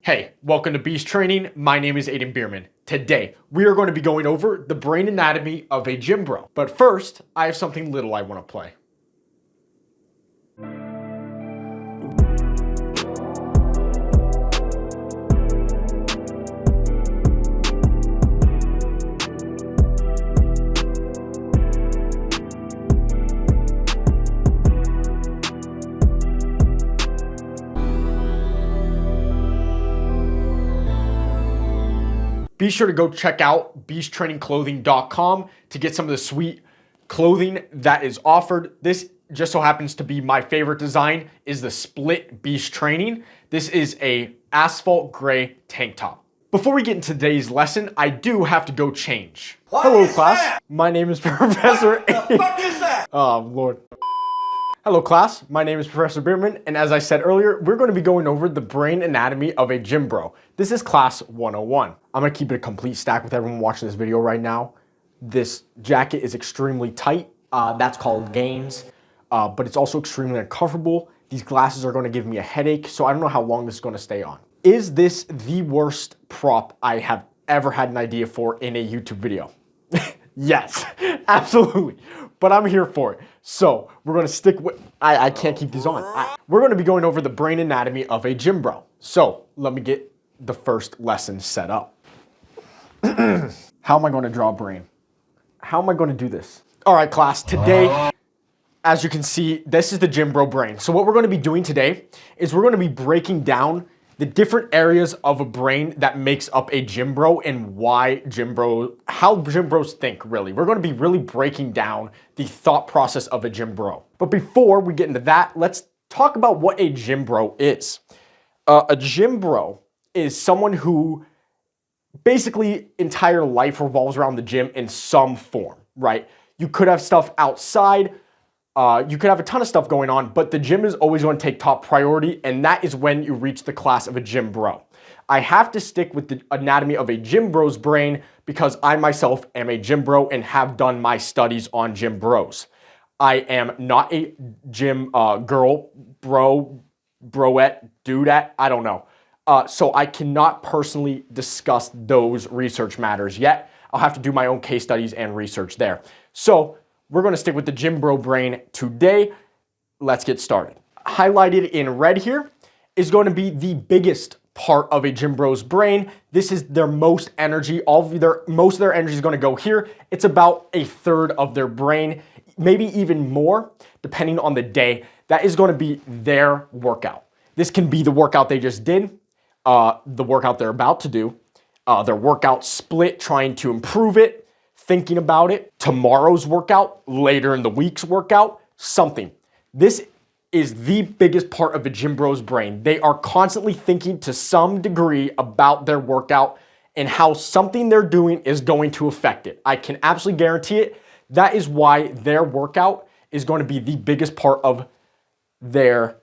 Hey, welcome to Beast Training. My name is Aiden Bierman. Today, we are going to be going over the brain anatomy of a gym bro. But first, I have something little I want to play. Be sure to go check out beasttrainingclothing.com to get some of the sweet clothing that is offered. This just so happens to be my favorite design, is the split Beast Training. This is a asphalt gray tank top. Before we get into today's lesson, I do have to go change. Hello class, my name is Professor. What the fuck is that? Oh Lord. Hello class, my name is Professor Bierman, and as I said earlier, we're going to be going over the brain anatomy of a gym bro. This is class 101. I'm going to keep it a complete stack with everyone watching this video right now. This jacket is extremely tight. That's called gains, but it's also extremely uncomfortable. These glasses are going to give me a headache, so I don't know how long this is going to stay on. Is this the worst prop I have ever had an idea for in a YouTube video? Yes, absolutely. But I'm here for it. So we're going to stick with, I can't keep these on. We're going to be going over the brain anatomy of a gym bro. So let me get the first lesson set up. How am I going to draw a brain? How am I going to do this? All right, class, today, as you can see, this is the gym bro brain. So what we're going to be doing today is we're going to be breaking down the different areas of a brain that makes up a gym bro and how gym bros think, really. We're going to be really breaking down the thought process of a gym bro. But before we get into that, let's talk about what a gym bro is. A gym bro is someone who basically entire life revolves around the gym in some form, right? You could have stuff outside, you could have a ton of stuff going on, but the gym is always going to take top priority, and that is when you reach the class of a gym bro. I have to stick with the anatomy of a gym bro's brain because I myself am a gym bro and have done my studies on gym bros. I am not a gym girl, bro, broette, dudette, I don't know. So I cannot personally discuss those research matters yet. I'll have to do my own case studies and research there. So we're going to stick with the gym bro brain today. Let's get started. Highlighted in red here is going to be the biggest part of a gym bro's brain. This is their most energy. Most of their energy is going to go here. It's about a third of their brain, maybe even more, depending on the day. That is going to be their workout. This can be the workout they just did, the workout they're about to do, their workout split, trying to improve it, thinking about it, tomorrow's workout, later in the week's workout, something. This is the biggest part of a gym bro's brain. They are constantly thinking to some degree about their workout and how something they're doing is going to affect it. I can absolutely guarantee it. That is why their workout is going to be the biggest part of their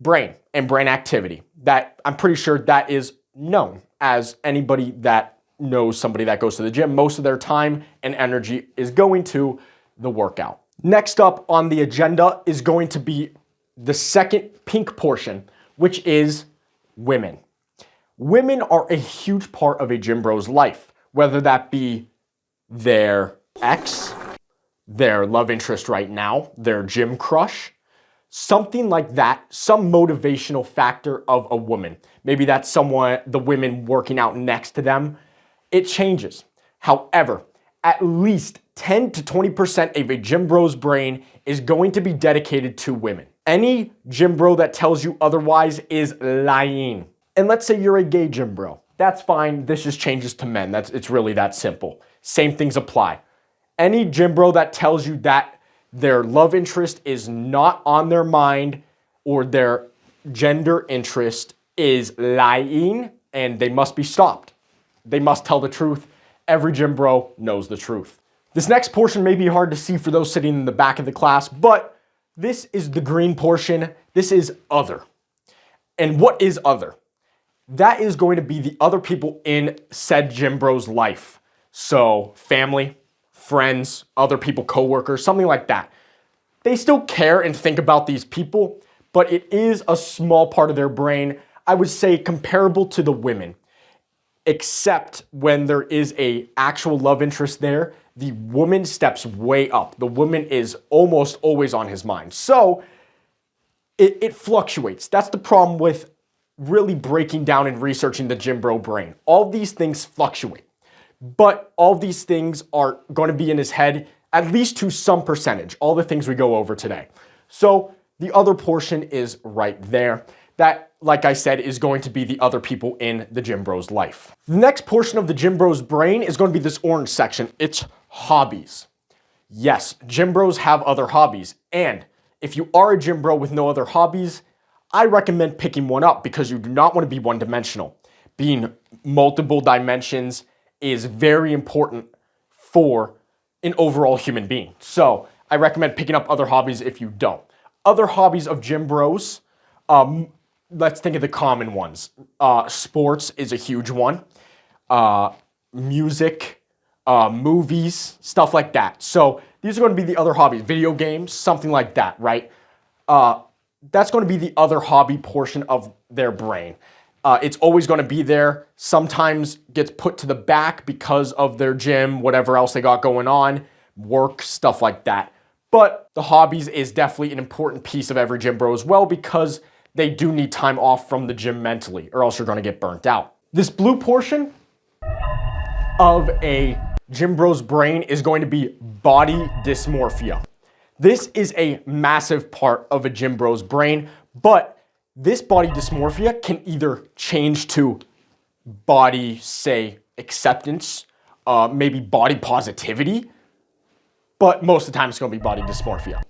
brain and brain activity. That I'm pretty sure that is known, as anybody that knows somebody that goes to the gym, most of their time and energy is going to the workout. Next up on the agenda is going to be the second pink portion, which is women. Women are a huge part of a gym bro's life, whether that be their ex, their love interest right now, their gym crush, something like that, some motivational factor of a woman. Maybe that's the women working out next to them. It changes. However, at least 10 to 20% of a gym bro's brain is going to be dedicated to women. Any gym bro that tells you otherwise is lying. And let's say you're a gay gym bro. That's fine. This just changes to men. It's really that simple. Same things apply. Any gym bro that tells you that their love interest is not on their mind or their gender interest is lying, and they must be stopped. They must tell the truth. Every gym bro knows the truth. This next portion may be hard to see for those sitting in the back of the class, but this is the green portion. This is other. And what is other? That is going to be the other people in said gym bro's life. So family, friends, other people, coworkers, something like that. They still care and think about these people, but it is a small part of their brain. I would say, comparable to the women, except when there is a actual love interest there, the woman steps way up. The woman is almost always on his mind. So it fluctuates. That's the problem with really breaking down and researching the gym bro brain. All these things fluctuate, but all these things are going to be in his head, at least to some percentage, all the things we go over today. So the other portion is right there. That, like I said, is going to be the other people in the gym bro's life. The next portion of the gym bro's brain is going to be this orange section. It's hobbies. Yes, gym bros have other hobbies. And if you are a gym bro with no other hobbies, I recommend picking one up because you do not want to be one-dimensional. Being multiple dimensions is very important for an overall human being. So I recommend picking up other hobbies if you don't. Other hobbies of gym bros, let's think of the common ones. Sports is a huge one. Music, movies, stuff like that. So these are going to be the other hobbies. Video games, something like that, right? That's going to be the other hobby portion of their brain. It's always going to be there. Sometimes gets put to the back because of their gym, whatever else they got going on, work, stuff like that. But the hobbies is definitely an important piece of every gym bro as well because they do need time off from the gym mentally or else you're going to get burnt out. This blue portion of a gym bro's brain is going to be body dysmorphia. This is a massive part of a gym bro's brain, but this body dysmorphia can either change to body, say, acceptance, maybe body positivity, but most of the time it's going to be body dysmorphia.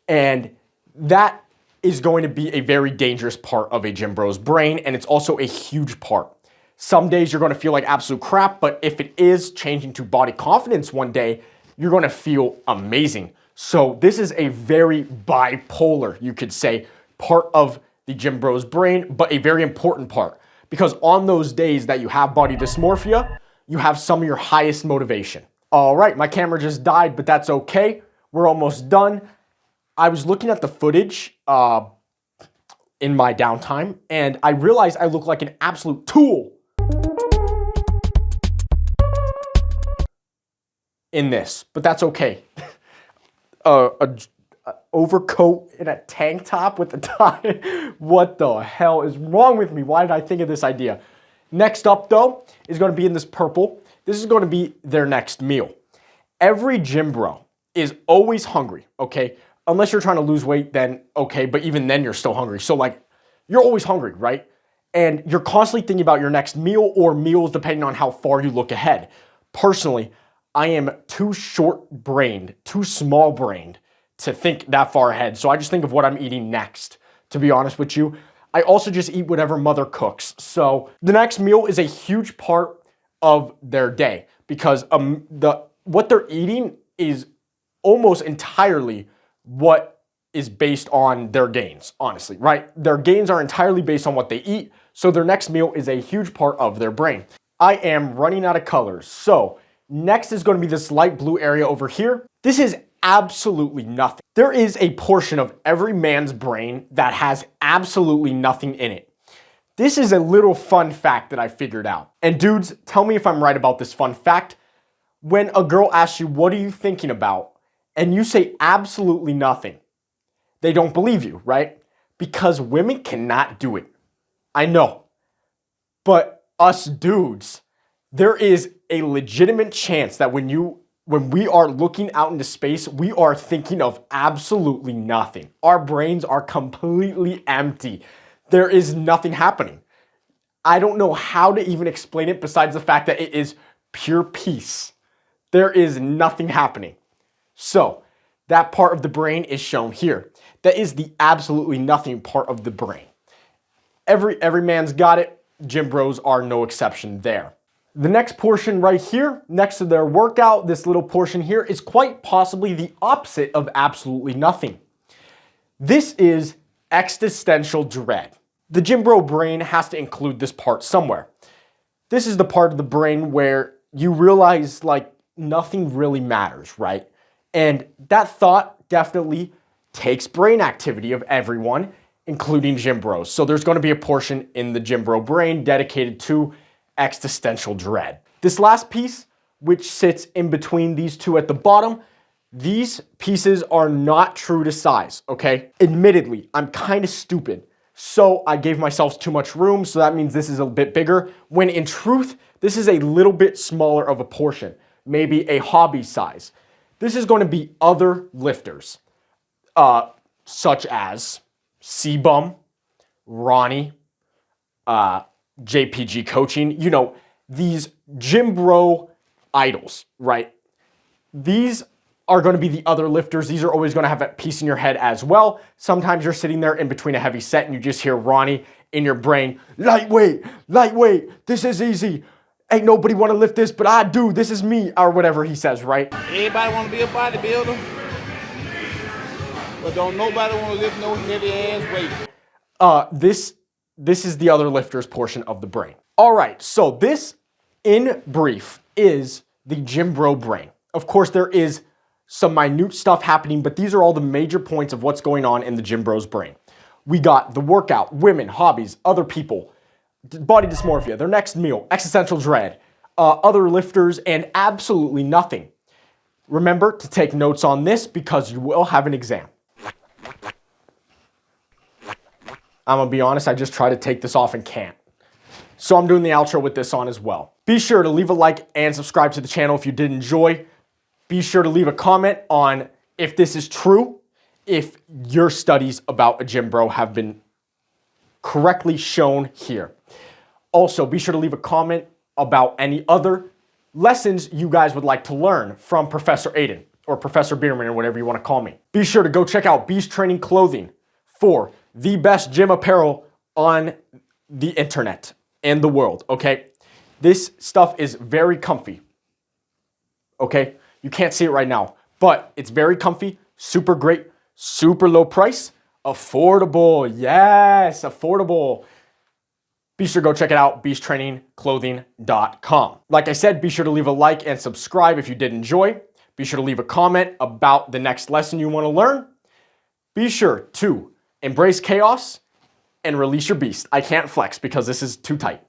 And that is going to be a very dangerous part of a gym bro's brain, and it's also a huge part. Some days you're going to feel like absolute crap, but if it is changing to body confidence one day, you're going to feel amazing. So this is a very bipolar, you could say, part of the gym bro's brain, but a very important part. Because on those days that you have body dysmorphia, you have some of your highest motivation. All right, my camera just died, but that's okay. We're almost done. I was looking at the footage in my downtime, and I realized I look like an absolute tool in this, but that's okay. A overcoat and a tank top with a tie. What the hell is wrong with me? Why did I think of this idea? Next up, though, is going to be in this purple. This is going to be their next meal. Every gym bro is always hungry, okay? Unless you're trying to lose weight, then okay, but even then you're still hungry. So like, you're always hungry, right? And you're constantly thinking about your next meal or meals depending on how far you look ahead. Personally, I am too short-brained, too small-brained to think that far ahead. So I just think of what I'm eating next, to be honest with you. I also just eat whatever mother cooks. So the next meal is a huge part of their day because what they're eating is almost entirely what is based on their gains, honestly, right? Their gains are entirely based on what they eat. So their next meal is a huge part of their brain. I am running out of colors. So next is going to be this light blue area over here. This is absolutely nothing. There is a portion of every man's brain that has absolutely nothing in it. This is a little fun fact that I figured out. And dudes, tell me if I'm right about this fun fact. When a girl asks you, what are you thinking about? And you say absolutely nothing, they don't believe you, right? Because women cannot do it. I know. But us dudes, there is a legitimate chance that when we are looking out into space, we are thinking of absolutely nothing. Our brains are completely empty. There is nothing happening. I don't know how to even explain it besides the fact that it is pure peace. There is nothing happening. So that part of the brain is shown here. That is the absolutely nothing part of the brain. Every man's got it. Gym bros are no exception there. The next portion right here, next to their workout, this little portion here is quite possibly the opposite of absolutely nothing. This is existential dread. The gym bro brain has to include this part somewhere. This is the part of the brain where you realize like nothing really matters, right? And that thought definitely takes brain activity of everyone including gym bros. So there's going to be a portion in the gym bro brain dedicated to existential dread. This last piece, which sits in between these two at the bottom, these pieces are not true to size, okay? Admittedly, I'm kind of stupid. So I gave myself too much room, so that means this is a bit bigger, when in truth, this is a little bit smaller of a portion, maybe a hobby size. This is going to be other lifters, such as C-Bum, Ronnie, JPG Coaching, you know, these gym bro idols, right? These are going to be the other lifters. These are always going to have a piece in your head as well. Sometimes you're sitting there in between a heavy set and you just hear Ronnie in your brain, lightweight, lightweight, this is easy. Ain't nobody want to lift this, but I do, this is me, or whatever he says, right? Everybody want to be a bodybuilder, but don't nobody want to lift no heavy ass weight. This is the other lifters portion of the brain. All right, so this, in brief, is the gym bro brain. Of course, there is some minute stuff happening, but these are all the major points of what's going on in the gym bro's brain. We got the workout, women, hobbies, other people, body dysmorphia, their next meal, existential dread, other lifters, and absolutely nothing. Remember to take notes on this because you will have an exam. I'm gonna be honest, I just try to take this off and can't. So I'm doing the outro with this on as well. Be sure to leave a like and subscribe to the channel if you did enjoy. Be sure to leave a comment on if this is true, if your studies about a gym bro have been correctly shown here. Also, be sure to leave a comment about any other lessons you guys would like to learn from Professor Aiden or Professor Bierman or whatever you want to call me. Be sure to go check out Beast Training Clothing for the best gym apparel on the internet and the world, okay? This stuff is very comfy, okay? You can't see it right now, but it's very comfy, super great, super low price, affordable. Yes, affordable. Be sure to go check it out, beasttrainingclothing.com. Like I said, be sure to leave a like and subscribe if you did enjoy. Be sure to leave a comment about the next lesson you want to learn. Be sure to embrace chaos and release your beast. I can't flex because this is too tight.